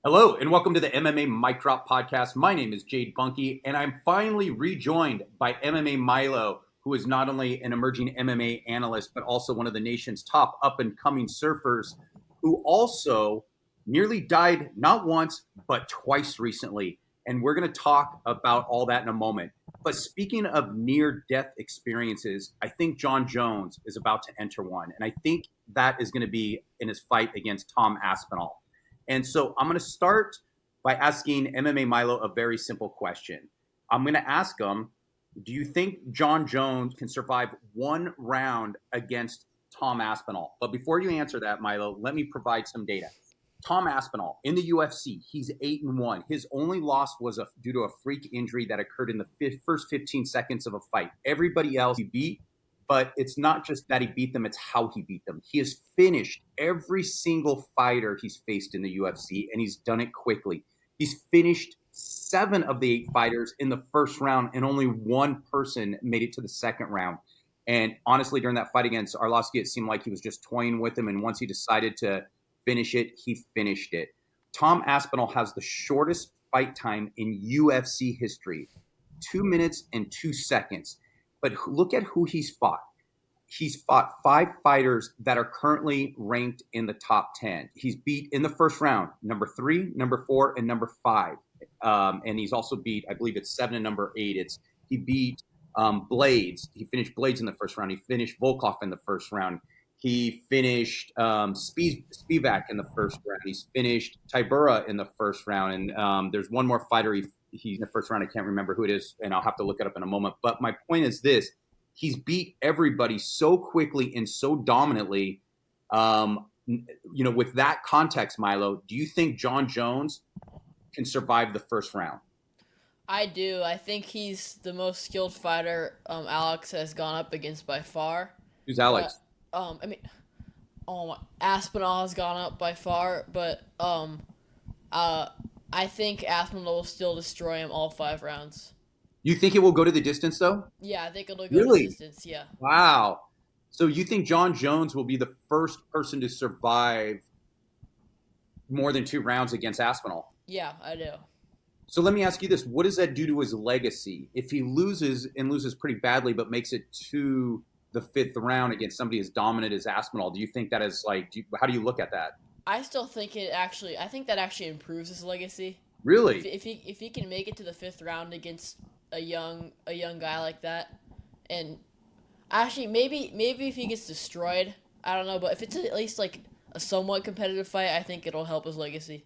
Hello, and welcome to the MMA Mic Drop Podcast. My name is Jade Bunky, and I'm finally rejoined by MMA Milo, who is not only an emerging MMA analyst, but also one of the nation's top up-and-coming surfers, who also nearly died not once, but twice recently. And we're going to talk about all that in a moment. But speaking of near-death experiences, I think Jon Jones is about to enter one. And I think that is going to be in his fight against Tom Aspinall. And so I'm going to start by asking MMA Milo a very simple question. I'm going to ask him, do you think Jon Jones can survive one round against Tom Aspinall? But before you answer that, Milo, let me provide some data. Tom Aspinall in the UFC, he's 8-1. His only loss was due to a freak injury that occurred in the first 15 seconds of a fight. Everybody else he beat, but it's not just that he beat them, it's how he beat them. He has finished every single fighter he's faced in the UFC, and he's done it quickly. He's finished 7 of the 8 fighters in the first round, and only one person made it to the second round. And honestly, during that fight against Arlovsky, it seemed like he was just toying with him, and once he decided to finish it, he finished it. Tom Aspinall has the shortest fight time in UFC history, 2 minutes and 2 seconds. But look at who he's fought. He's fought 5 fighters that are currently ranked in the top 10. He's beat in the first round, number 3, number 4, and number 5. And he's also beat, I believe it's 7 and number 8. He beat Blades. He finished Blades in the first round. He finished Volkov in the first round. He finished Spivak in the first round. He's finished Tybura in the first round. And there's one more fighter he's in the first round. I can't remember who it is, and I'll have to look it up in a moment. But my point is this. He's beat everybody so quickly and so dominantly. With that context, Milo, do you think Jon Jones can survive the first round? I do. I think he's the most skilled fighter Alex has gone up against by far. Who's But Alex? I mean, Aspinall has gone up by far, but uh, I think Aspinall will still destroy him all 5 rounds. You think it will go to the distance, though? Yeah, I think it'll go to the Really? distance. Yeah, Wow. So you think Jon Jones will be the first person to survive more than 2 rounds against Aspinall? yeah, I do. So let me ask you this. What does that do to his legacy? If he loses and loses pretty badly, but makes it to the 5th round against somebody as dominant as Aspinall, do you think that is how do you look at that? I still think it actually. I think that actually improves his legacy. If, Really? if he if he can make it to the 5th round against a young guy like that, and actually, maybe if he gets destroyed, I don't know. But if it's at least like a somewhat competitive fight, I think it'll help his legacy.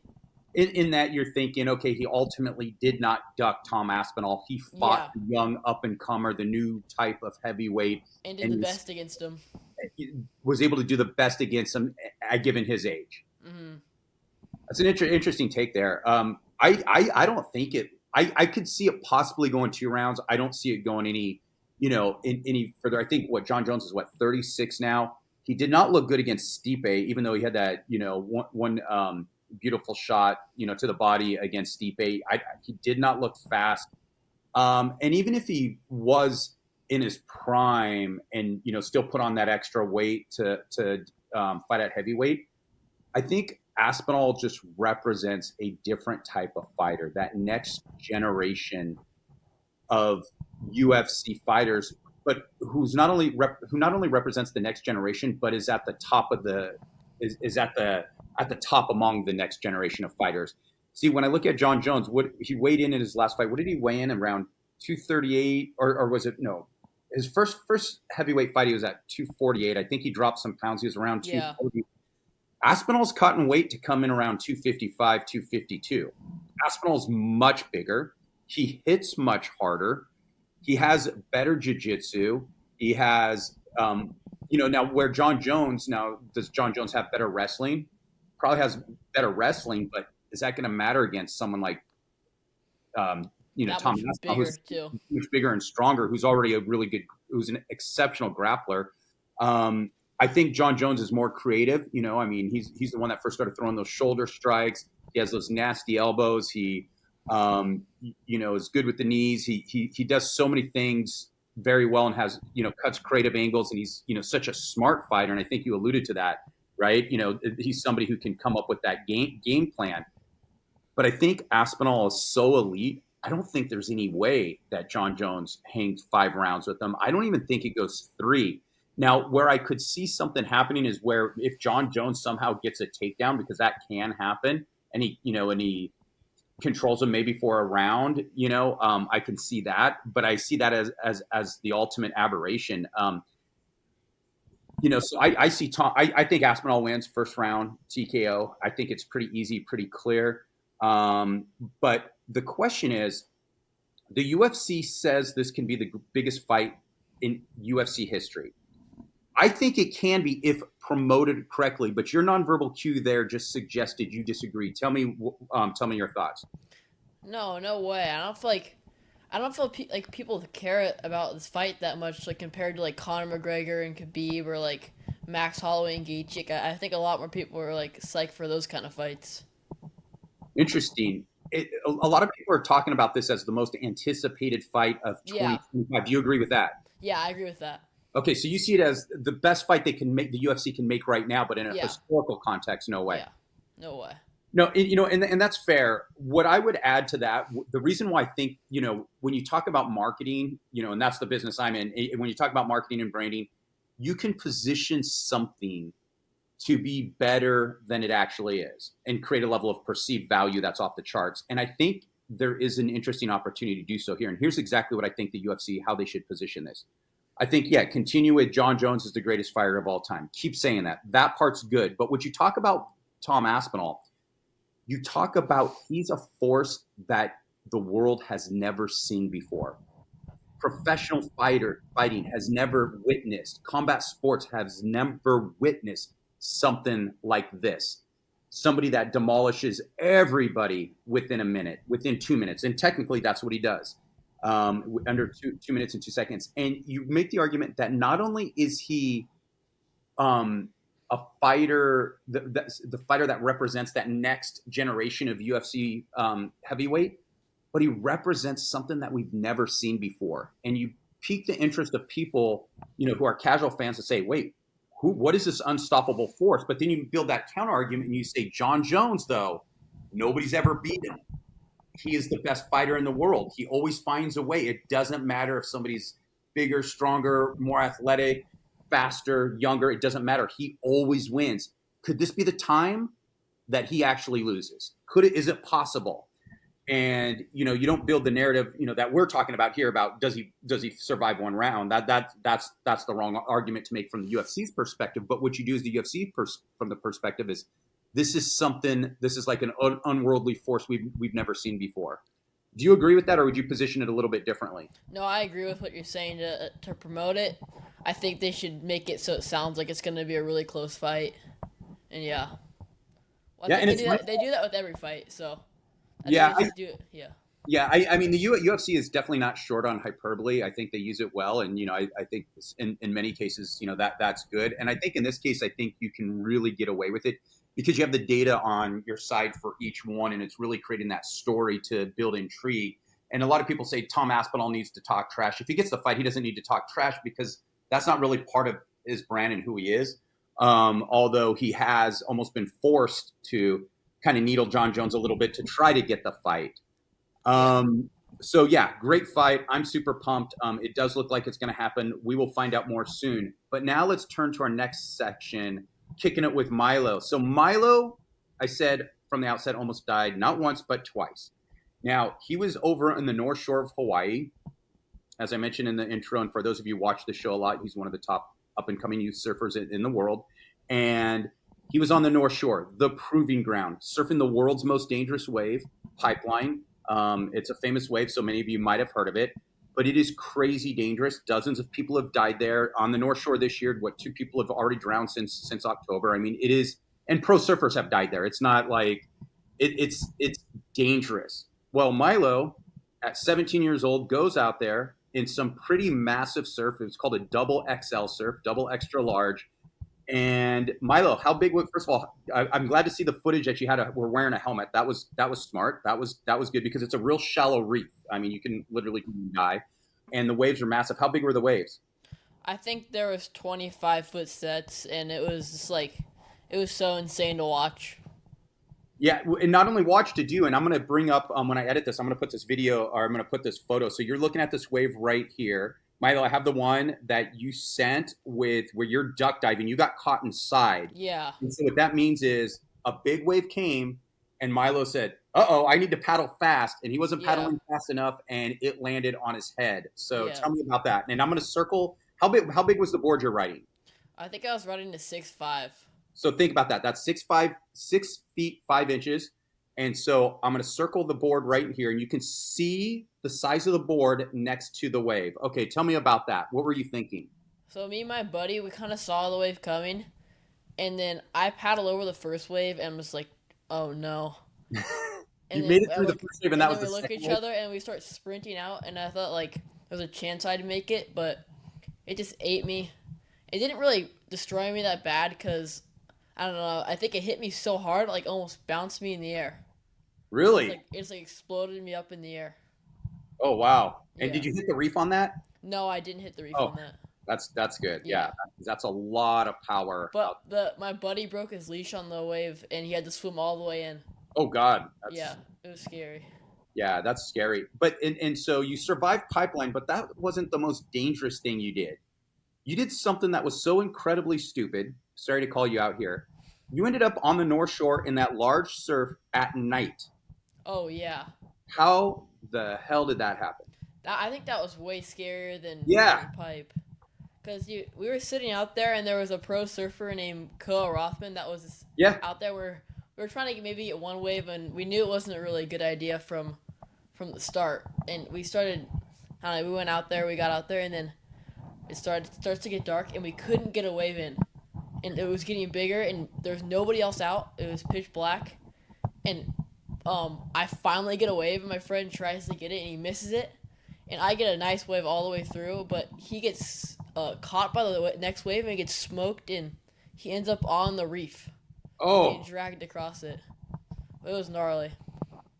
In that you're thinking, okay, he ultimately did not duck Tom Aspinall. He fought Yeah, the young up and comer, the new type of heavyweight, and did and the best against him. he was able to do the best against him given his age. Hmm. That's an interesting take there. I don't think it. I could see it possibly going 2 rounds. I don't see it going any further. I think Jon Jones is 36 now. He did not look good against Stipe, even though he had that one beautiful shot to the body against Stipe. He did not look fast. And even if he was in his prime and still put on that extra weight to fight at heavyweight, I think Aspinall just represents a different type of fighter. That next generation of UFC fighters, but who not only represents the next generation, but is at the top of is at the top among the next generation of fighters. See, when I look at Jon Jones, what he weighed in his last fight, what did he weigh in around 238, or was it no? His first heavyweight fight, he was at 248. I think he dropped some pounds. He was around Yeah, 240. Aspinall's cutting weight to come in around 255, 252. Aspinall's much bigger. He hits much harder. He has better jiu-jitsu. He has, now where Jon Jones, now does Jon Jones have better wrestling? Probably has better wrestling, but is that going to matter against someone like, that Tom much Aspinall, bigger who's too. much bigger and stronger, who's already who's an exceptional grappler. I think Jon Jones is more creative. I mean, he's the one that first started throwing those shoulder strikes. He has those nasty elbows. He, is good with the knees. He does so many things very well and has cuts creative angles. And he's such a smart fighter. And I think you alluded to that, right? He's somebody who can come up with that game plan. But I think Aspinall is so elite. I don't think there's any way that Jon Jones hangs 5 rounds with him. I don't even think it goes 3. Now, where I could see something happening is where if Jon Jones somehow gets a takedown, because that can happen, and he controls him maybe for a round, I can see that. But I see that as the ultimate aberration. So I see Tom. I think Aspinall wins first round TKO. I think it's pretty easy, pretty clear. But the question is, the UFC says this can be the biggest fight in UFC history. I think it can be if promoted correctly. But your nonverbal cue there just suggested you disagree. Tell me your thoughts. No, no way. I don't feel like people care about this fight that much, like compared to like Conor McGregor and Khabib or like Max Holloway and Gaethje. I think a lot more people are like psyched for those kind of fights. Interesting. A lot of people are talking about this as the most anticipated fight of Yeah, 2025. Do you agree with that? yeah, I agree with that. Okay, so you see it as the best fight they can make, the UFC can make right now, but in a Yeah, historical context, no way. yeah, no way. No, and that's fair. What I would add to that, the reason why I think, when you talk about marketing, and that's the business I'm in, when you talk about marketing and branding, you can position something to be better than it actually is and create a level of perceived value that's off the charts. And I think there is an interesting opportunity to do so here. And here's exactly what I think the UFC, how they should position this. I think, yeah, continue with Jon Jones is the greatest fighter of all time. Keep saying that. That part's good. But what you talk about Tom Aspinall, you talk about he's a force that the world has never seen before. Professional fighting has never witnessed. Combat sports has never witnessed something like this. Somebody that demolishes everybody within a minute, within 2 minutes. And technically, that's what he does under 2 minutes and 2 seconds. And you make the argument that not only is he a fighter, the fighter that represents that next generation of UFC heavyweight, but he represents something that we've never seen before. And you pique the interest of people, who are casual fans to say, wait, what is this unstoppable force? But then you build that counter argument and you say, Jon Jones, though, nobody's ever beaten. He is the best fighter in the world. He always finds a way. It doesn't matter if somebody's bigger, stronger, more athletic, faster, younger. It doesn't matter. He always wins. Could this be the time that he actually loses? Is it possible? And you don't build the narrative that we're talking about here about does he survive one round. That's the wrong argument to make from the UFC's perspective. But what you do is the UFC from the perspective is this is like an unworldly force we've never seen before. Do you agree with that, or would you position it a little bit differently? No, I agree with what you're saying to promote it. I think they should make it so it sounds like it's going to be a really close fight. And yeah, well, Yeah, and they do that with every fight. So I yeah, think they should do it. Yeah. yeah. I mean, the UFC is definitely not short on hyperbole. I think they use it well, and I think in many cases, that's good. And I think in this case, I think you can really get away with it because you have the data on your side for each one, and it's really creating that story to build intrigue. And a lot of people say Tom Aspinall needs to talk trash. If he gets the fight, he doesn't need to talk trash because that's not really part of his brand and who he is. Although he has almost been forced to kind of needle Jon Jones a little bit to try to get the fight. Yeah. So yeah, great fight. I'm super pumped. It does look like it's going to happen. We will find out more soon. But now let's turn to our next section, kicking it with Milo. So Milo, I said from the outset, almost died not once but twice. Now he was over in the North Shore of Hawaii, as I mentioned in the intro. And for those of you who watch the show a lot, he's one of the top up and coming youth surfers in the world. And he was on the North Shore, the proving ground, surfing the world's most dangerous wave, Pipeline. It's a famous wave, so many of you might have heard of it, but it is crazy dangerous. Dozens of people have died there on the North Shore this year. 2 people have already drowned since October. I mean, it is, and pro surfers have died there. It's not like it's dangerous. Well, Milo, at 17 years old, goes out there in some pretty massive surf. It was called a double XL surf, double extra large. And Milo, how big was? First of all, I'm glad to see the footage that you were wearing a helmet. That was smart. That was good because it's a real shallow reef. I mean, you can literally die, and the waves are massive. How big were the waves? I think there was 25-foot sets, and it was just like it was so insane to watch. Yeah, and not only watch to do, and I'm going to bring up when I edit this, I'm going to put this video or I'm going to put this photo. So you're looking at this wave right here. Milo, I have the one that you sent with where you're duck diving. You got caught inside. Yeah, And so what that means is a big wave came and Milo said, "Uh-oh, I need to paddle fast." And he wasn't yeah, paddling fast enough and it landed on his head. So yeah. tell me about that. And I'm going to circle how big was the board you're riding? I think I was running to 6'5". So think about that. That's 6 feet 5 inches. And so I'm going to circle the board right here, and you can see the size of the board next to the wave. Okay, tell me about that. What were you thinking? So me and my buddy, we kind of saw the wave coming, and then I paddle over the first wave, and was like, "Oh no!" You And made then it I through the look, first wave, and and that then was we the look at second each wave. other, and we start sprinting out, and I thought like there was a chance I'd make it, but it just ate me. It didn't really destroy me that bad because I don't know. I think it hit me so hard, like almost bounced me in the air. Really? It just like exploded me up in the air. Oh wow! And did Yeah. you hit the reef on that? No, I didn't hit the reef Oh, on that. that's good. Yeah, Yeah. that's a lot of power out. But the my buddy broke his leash on the wave and he had to swim all the way in. Oh God, Yeah, that's it was scary. yeah, that's scary. But and so you survived pipeline, but that wasn't the most dangerous thing you did. You did something that was so incredibly stupid. Sorry to call you out here. You ended up on the North Shore in that large surf at night. Oh yeah. How the hell did that happen? I think that was way scarier than Yeah, getting pipe. Cause we were sitting out there and there was a pro surfer named Co Rothman that was yeah. out there where we were trying to maybe get one wave and we knew it wasn't a really good idea from the start. And we started I don't know, we went out there, we got out there and then starts to get dark and we couldn't get a wave in. And it was getting bigger and there's nobody else out. It was pitch black. And I finally get a wave and my friend tries to get it and he misses it. And I get a nice wave all the way through, but he gets caught by the next wave and gets smoked and he ends up on the reef, like getting Oh, dragged across it. It was gnarly.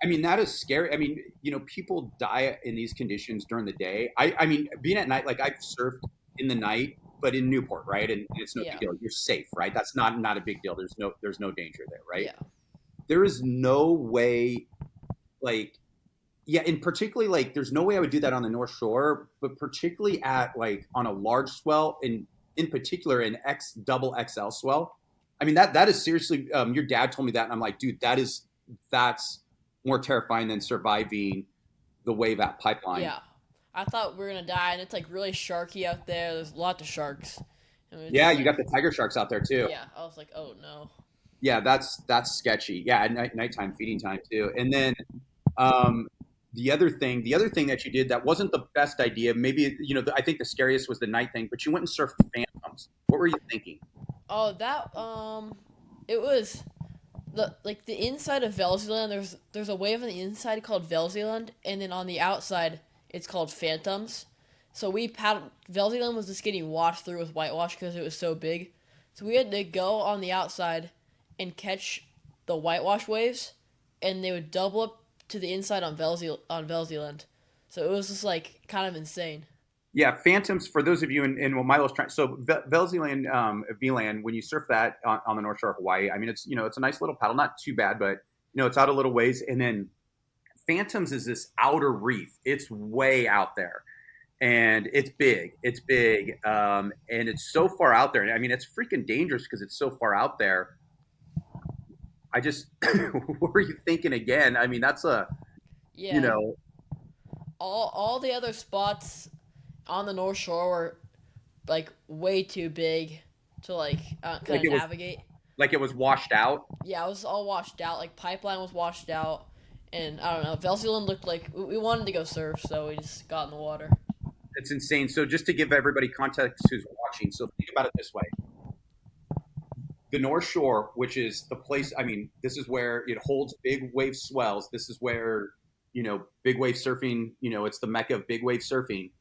I mean that is scary. I mean, people die in these conditions during the day. I mean, being at night, like I've surfed in the night, but in Newport, right? And it's no big Yeah, deal. You're safe, right? That's not a big deal. There's no danger there, right? yeah, There is no way, like yeah, and particularly like there's no way I would do that on the North Shore, but particularly at like on a large swell, in particular an X double XL swell. I mean that is seriously. Your dad told me that, and I'm like, dude, that's more terrifying than surviving the wave at Pipeline. yeah. I thought we were gonna die, and it's like really sharky out there. There's lots of sharks, and it's Yeah, just you got like, the tiger sharks out there too. yeah. I was like, oh no. Yeah, that's sketchy. Yeah, at nighttime feeding time too. And then um, the other thing that you did that wasn't the best idea. Maybe I think the scariest was the night thing, but you went and surfed phantoms. What were you thinking? Oh, it was the inside of Velzeland. There's a wave on the inside called Velzeland, and then on the outside it's called Phantoms. So we paddled. Velzeland was just getting washed through with whitewash because it was so big. So we had to go on the outside and catch the whitewash waves, and they would double up to the inside on Velzeland. So it was just like kind of insane. Yeah, phantoms. For those of you in what Milo's trying, so Velzeland, VLAN, when you surf that on the North Shore of Hawaii, I mean it's a nice little paddle, not too bad, but it's out a little ways. And then phantoms is this outer reef. It's way out there, and it's big. It's big, and it's so far out there. I mean, it's freaking dangerous because it's so far out there. I just, what were you thinking again? I mean, that's a, you Yeah, know, all the other spots on the North Shore were like way too big to like like kind it of was navigate. like it was washed out. Yeah, it was all washed out. Like Pipeline was washed out, and I don't know. Velzeland looked like we wanted to go surf, so we just got in the water. It's insane. So just to give everybody context who's watching, so think about it this way: the North Shore, which is the place. I mean, this is where it holds big wave swells. This is where big wave surfing. It's the mecca of big wave surfing.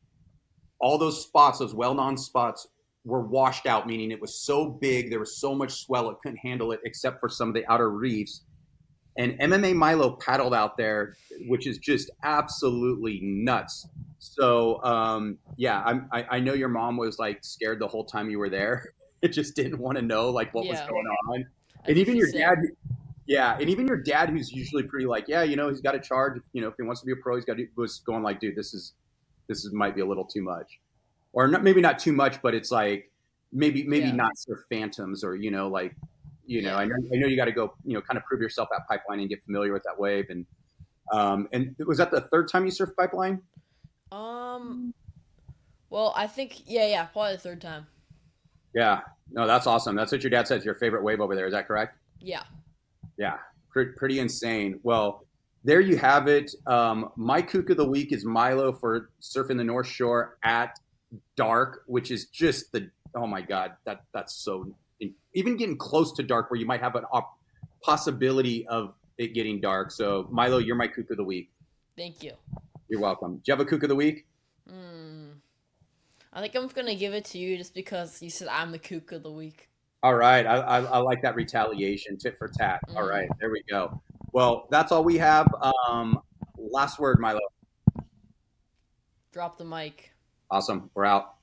All those spots, those well-known spots, were washed out, meaning it was so big, there was so much swell, it couldn't handle it, except for some of the outer reefs. And MMA Milo paddled out there, which is just absolutely nuts. So yeah, I know your mom was like scared the whole time you were there. It just didn't want to know like what was Yeah, going on. And that's what even she your dad, said. Yeah, and even your dad, who's usually pretty like, yeah, he's got to charge. If he wants to be a pro, he's got to was going like, dude, this is might be a little too much, or not, maybe not too much, but it's like maybe Yeah, not surf phantoms or like yeah. I know you got to go kind of prove yourself at pipeline and get familiar with that wave and was that the third time you surfed pipeline? Um. Well, I think yeah, probably the third time. Yeah, no, that's awesome. That's what your dad says. Your favorite wave over there, is that correct? Yeah. Yeah, pretty insane. Well, there you have it. My kook of the week is Milo for surfing the North Shore at dark, which is just oh my god, that's so even getting close to dark where you might have an possibility of it getting dark. So Milo, you're my kook of the week. Thank you. You're welcome. Do you have a kook of the week? Hmm. I think I'm gonna give it to you just because you said I'm the kook of the week. All right, I like that retaliation, tit for tat. All right, Mm-hmm. there we go. Well, that's all we have. Last word, Milo. Drop the mic. Awesome. We're out.